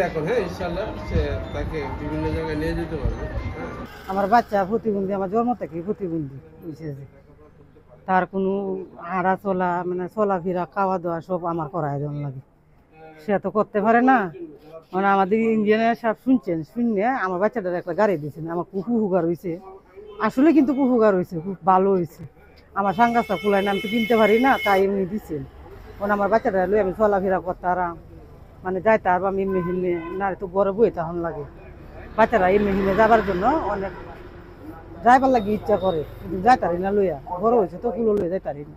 এখন হ্যাঁ ইনশাআল্লাহ সে তাকে বিভিন্ন জায়গায় নিয়ে যেতে পারবে। আমার বাচ্চা প্রতিবন্ধী, আমার জন্ম থেকে প্রতিবন্ধী হয়েছে। তার কোনো হাঁটা চলা মানে চলাফেরা খাওয়া দাওয়া সব আমার করায় দেওয়ার লাগে। সে তো করতে পারে না। মানে আমাদের ইঞ্জিনিয়ার সব শুনে আমার বাচ্চাটার একটা গাড়ি দিয়েছেন। আমার খুব উপকার হয়েছে, আসলে কিন্তু খুব উপকার হয়েছে, খুব ভালো হয়েছে। আমার সাংগাছটা ফুলাই না, আমি তো কিনতে পারি না, তাই এমনি দিচ্ছেন। কারণ আমার বাচ্চাটা লই আমি চলাফেরা করতে আরাম, মানে যাইতে আর আমি এমনি হিমনে না তো বড় বই তখন লাগে। বাচ্চারা এমনি হিমে যাবার জন্য অনেক যাইবার লাগে ইচ্ছা করে, কিন্তু যাইতারি না লইয়া, বড় হয়েছে তো কুলো লইয়া যাইতারি না।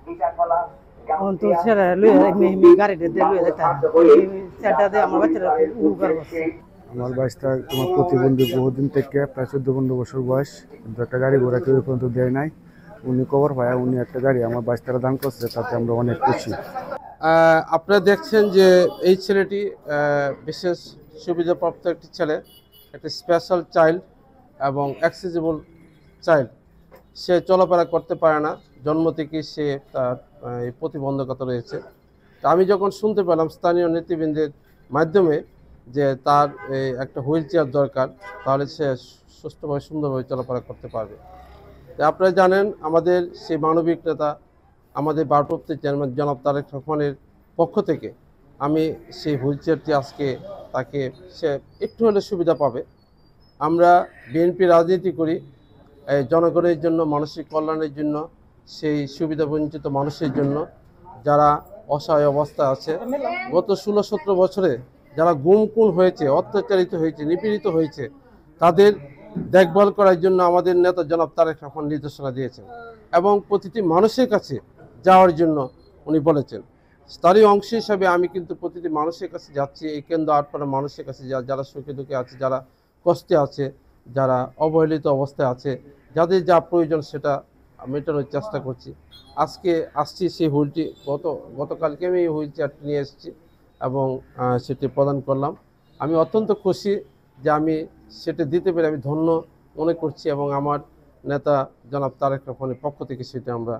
তখন তো সেটা লইয়া এমনি হিমে গাড়িটা দিয়ে লইয়া যাইতারি, সেটা দিয়ে আমার বাচ্চারা খুব উপকার করছে। আমার বয়সটা তোমার প্রতিবন্ধী বহুদিন থেকে, প্রায় 14-15 বছর বয়স, কিন্তু একটা গাড়ি ঘোড়া কেউ পর্যন্ত দেয় নাই। উনি খবর পায়, উনি একটা গাড়ি আমার বাইশটারা দান করছে, তাতে আমরা অনেক খুশি। আপনারা দেখছেন যে এই ছেলেটি বিশেষ সুবিধাপ্রাপ্ত একটি ছেলে, একটি স্পেশাল চাইল্ড এবং অ্যাক্সেসিবল চাইল্ড। সে চলাফেরা করতে পারে না, জন্ম থেকে সে তার এই প্রতিবন্ধকতা রয়েছে। তা আমি যখন শুনতে পেলাম স্থানীয় নেতৃবৃন্দের মাধ্যমে যে তার একটা হুইল চেয়ার দরকার, তাহলে সে সুস্থভাবে সুন্দরভাবে চলাফেরা করতে পারবে। তা আপনারা জানেন আমাদের সেই মানবিক নেতা, আমাদের ভারপ্রাপ্ত চেয়ারম্যান জনাব তারেক রহমানের পক্ষ থেকে আমি সেই হুইল চেয়ারটি আজকে তাকে সে একটু হলে সুবিধা পাবে। আমরা বিএনপি রাজনীতি করি জনগণের জন্য, মানসিক কল্যাণের জন্য, সেই সুবিধা বঞ্চিত মানুষের জন্য, যারা অসহায় অবস্থা আছে। গত 16-17 বছরে যারা গুম খুন হয়েছে, অত্যাচারিত হয়েছে, নিপীড়িত হয়েছে, তাদের দেখভাল করার জন্য আমাদের নেতা জনাব তারেক রহমান নির্দেশনা দিয়েছেন এবং প্রতিটি মানুষের কাছে যাওয়ার জন্য উনি বলেছেন। তারই অংশ হিসাবে আমি কিন্তু প্রতিটি মানুষের কাছে যাচ্ছি, এই কেন্দ্র আটপাড়ার মানুষের কাছে, যারা সুখে দুঃখে আছে, যারা কষ্টে আছে, যারা অবহেলিত অবস্থায় আছে, যাদের যা প্রয়োজন সেটা মেটানোর চেষ্টা করছি। আজকে আসছি সেই হুইলটি, গতকালকে আমি এই হুইল চেয়ারটি নিয়ে এসেছি এবং সেটি প্রদান করলাম। আমি অত্যন্ত খুশি যে আমি সেটা দিতে পেরে আমি ধন্য মনে করছি এবং আমার নেতা জনাব তারেক রহমানের পক্ষ থেকে সেটা আমরা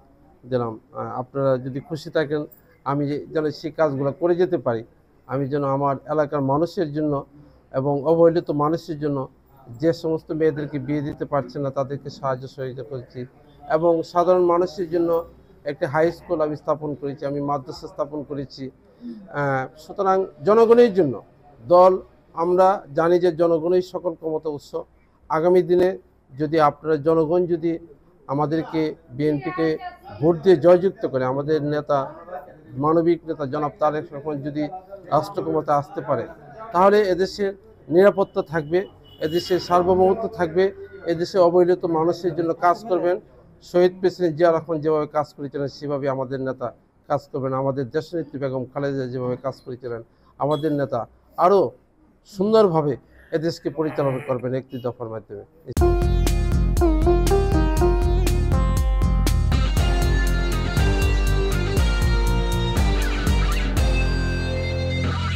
দিলাম। আপনারা যদি খুশি থাকেন, আমি যেন সেই কাজগুলো করে যেতে পারি, আমি যেন আমার এলাকার মানুষের জন্য এবং অবহেলিত মানুষের জন্য, যে সমস্ত মেয়েদেরকে বিয়ে দিতে পারছে না তাদেরকে সাহায্য সহযোগিতা করছি এবং সাধারণ মানুষের জন্য একটি হাই স্কুল আমি স্থাপন করেছি, আমি মাদ্রাসা স্থাপন করেছি। সুতরাং জনগণের জন্য দল, আমরা জানি যে জনগণই সকল ক্ষমতা উৎস। আগামী দিনে যদি আপনারা জনগণ যদি আমাদেরকে বিএনপিকে ভোট দিয়ে জয়যুক্ত করে, আমাদের নেতা মানবিক নেতা জনাব তারেক রহমান যদি রাষ্ট্র ক্ষমতা আসতে পারে, তাহলে এদেশের নিরাপত্তা থাকবে, এদেশের সার্বভৌমত্ব থাকবে, এদেশে অবহেলিত মানুষের জন্য কাজ করবেন। শহীদ প্রেসিডেন্ট জিয়া রহমান যেভাবে কাজ করেছিলেন সেভাবে আমাদের নেতা কাজ করবেন। আমাদের দেশনেত্রী বেগম খালেদা যেভাবে কাজ করেছিলেন, আমাদের নেতা আরও সুন্দরভাবে এদেশকে পরিচালনা করবেন একটি দফার মাধ্যমে।